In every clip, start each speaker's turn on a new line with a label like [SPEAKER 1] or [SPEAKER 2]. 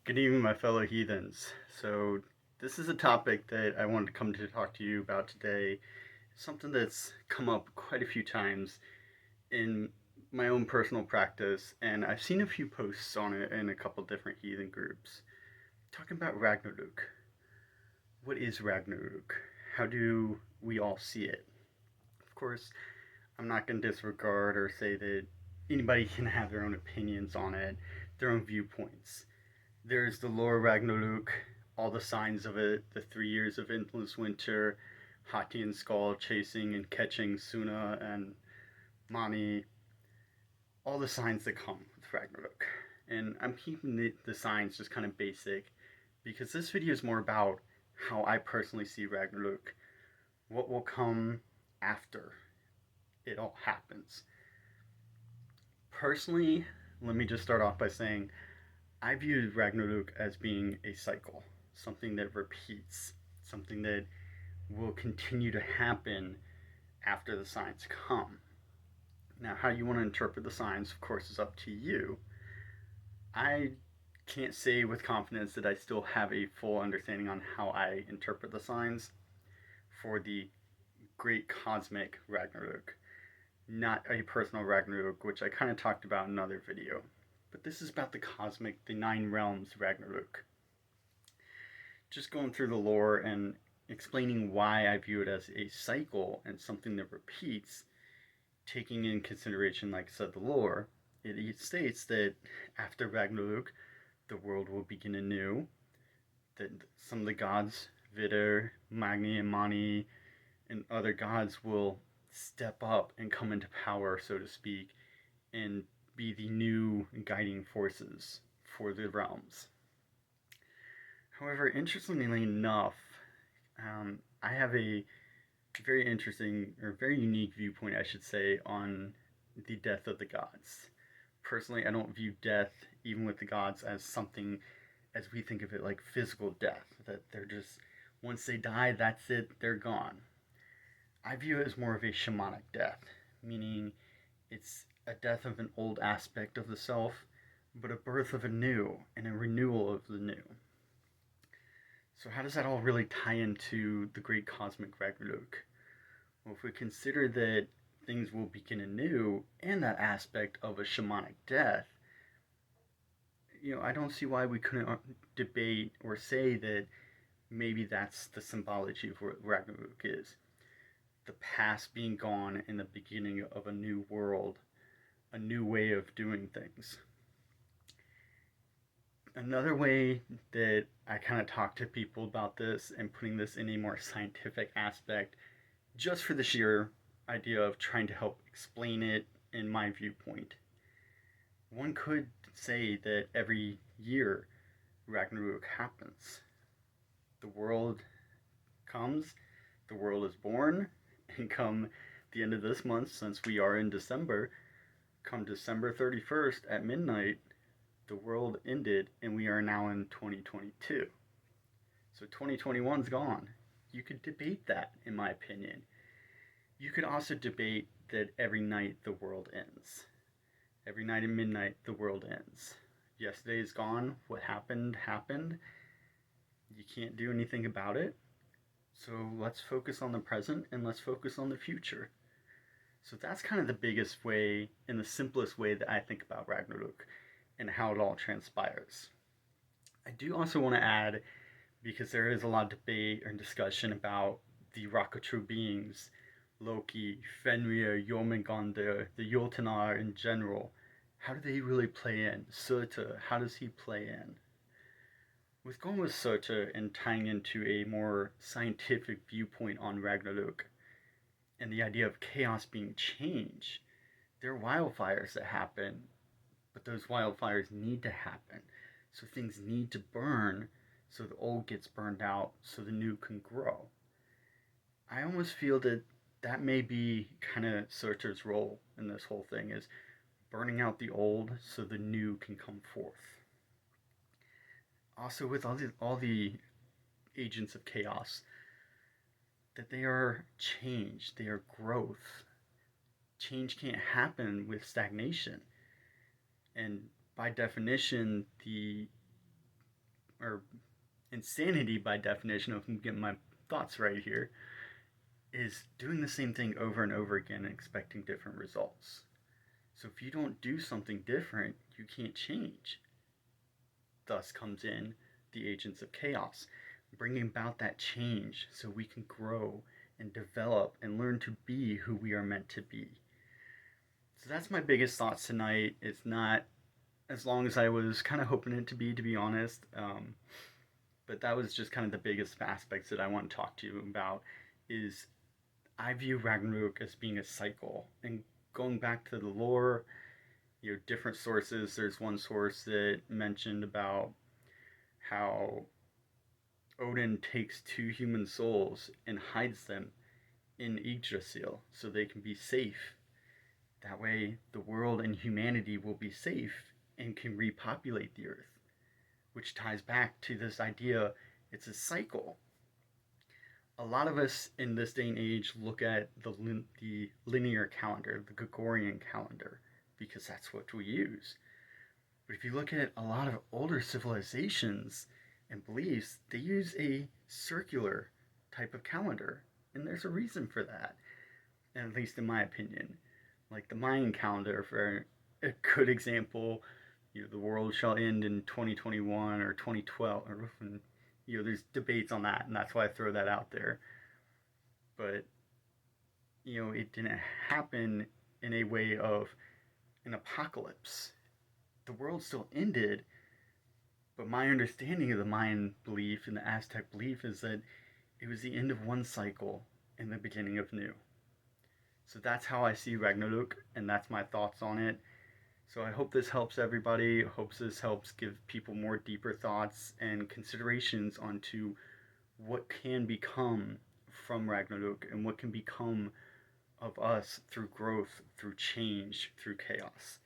[SPEAKER 1] Good evening, my fellow heathens. So, this is a topic that I wanted to come to talk to you about today. Something that's come up quite a few times in my own personal practice, and I've seen a few posts on it in a couple different heathen groups. Talking about Ragnarok. What is Ragnarok? How do we all see it? Of course, I'm not going to disregard or say that anybody can have their own opinions on it, their own viewpoints. There's the lore Ragnarok, all the signs of it, the 3 years of endless winter, Hati and Skull chasing and catching Suna and Mani, all the signs that come with Ragnarok. And I'm keeping the signs just kind of basic because this video is more about how I personally see Ragnarok, what will come after it all happens. Personally, let me just start off by saying I view Ragnarok as being a cycle, something that repeats, something that will continue to happen after the signs come. Now, how you want to interpret the signs, of course, is up to you. I can't say with confidence that I still have a full understanding on how I interpret the signs for the great cosmic Ragnarok, not a personal Ragnarok, which I kind of talked about in another video. But this is about the cosmic, the nine realms Ragnarok. Just going through the lore and explaining why I view it as a cycle and something that repeats, taking in consideration, like I said, the lore, it states that after Ragnarok, the world will begin anew, that some of the gods, Vidar, Magni, and Mani, and other gods will step up and come into power, so to speak, and be the new guiding forces for the realms. However, interestingly enough, I have a very interesting or very unique viewpoint, I should say, on the death of the gods. Personally, I don't view death, even with the gods, as something as we think of it like physical death, that they're just, once they die, that's it, they're gone. I view it as more of a shamanic death, meaning it's a death of an old aspect of the self, but a birth of a new and a renewal of the new. So, how does that all really tie into the great cosmic Ragnarok? Well, if we consider that things will begin anew and that aspect of a shamanic death, I don't see why we couldn't debate or say that maybe that's the symbology of what Ragnarok is. The past being gone and the beginning of a new world, a new way of doing things. Another way that I kind of talk to people about this and putting this in a more scientific aspect, just for the sheer idea of trying to help explain it in my viewpoint. One could say that every year Ragnarok happens. The world comes, the world is born, and come the end of this month, since we are in December, come December 31st at midnight, the world ended and we are now in 2022. So 2021's gone. You could debate that, in my opinion. You could also debate that every night the world ends. Every night at midnight the world ends. Yesterday is gone. What happened, happened. You can't do anything about it. So let's focus on the present and let's focus on the future. So that's kind of the biggest way and the simplest way that I think about Ragnarok and how it all transpires. I do also want to add, because there is a lot of debate and discussion about the Rock of True Beings, Loki, Fenrir, Jormungandr, the Jotunar in general. How do they really play in? Surtur, how does he play in? With going with Surtur and tying into a more scientific viewpoint on Ragnarok and the idea of chaos being change, there are wildfires that happen, but those wildfires need to happen. So things need to burn so the old gets burned out so the new can grow. I almost feel that that may be kind of Surtur's role in this whole thing, is burning out the old so the new can come forth. Also, with all the agents of chaos, that they are change, they are growth. Change can't happen with stagnation. And by definition, the or insanity by definition, if I'm getting my thoughts right here, is doing the same thing over and over again and expecting different results. So if you don't do something different, you can't change. Thus comes in the agents of chaos, bringing about that change so we can grow and develop and learn to be who we are meant to be. So that's my biggest thoughts tonight. It's not as long as I was kind of hoping it to be honest. But that was just kind of the biggest aspects that I want to talk to you about. Is I view Ragnarok as being a cycle, and going back to the lore, different sources. There's one source that mentioned about how Odin takes two human souls and hides them in Yggdrasil so they can be safe. That way, the world and humanity will be safe and can repopulate the earth, which ties back to this idea it's a cycle. A lot of us in this day and age look at the linear calendar, the Gregorian calendar, because that's what we use. But if you look at a lot of older civilizations and beliefs, they use a circular type of calendar, and there's a reason for that, at least in my opinion. Like the Mayan calendar, for a good example, the world shall end in 2021 or 2012, or there's debates on that, and that's why I throw that out there. But it didn't happen in a way of an apocalypse. The world still ended, but my understanding of the Mayan belief and the Aztec belief is that it was the end of one cycle and the beginning of new. So that's how I see Ragnarok, and that's my thoughts on it. So I hope this helps everybody. I hope this helps give people more deeper thoughts and considerations onto what can become from Ragnarok and what can become of us through growth, through change, through chaos.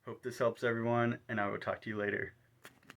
[SPEAKER 1] Hope this helps everyone, and I will talk to you later.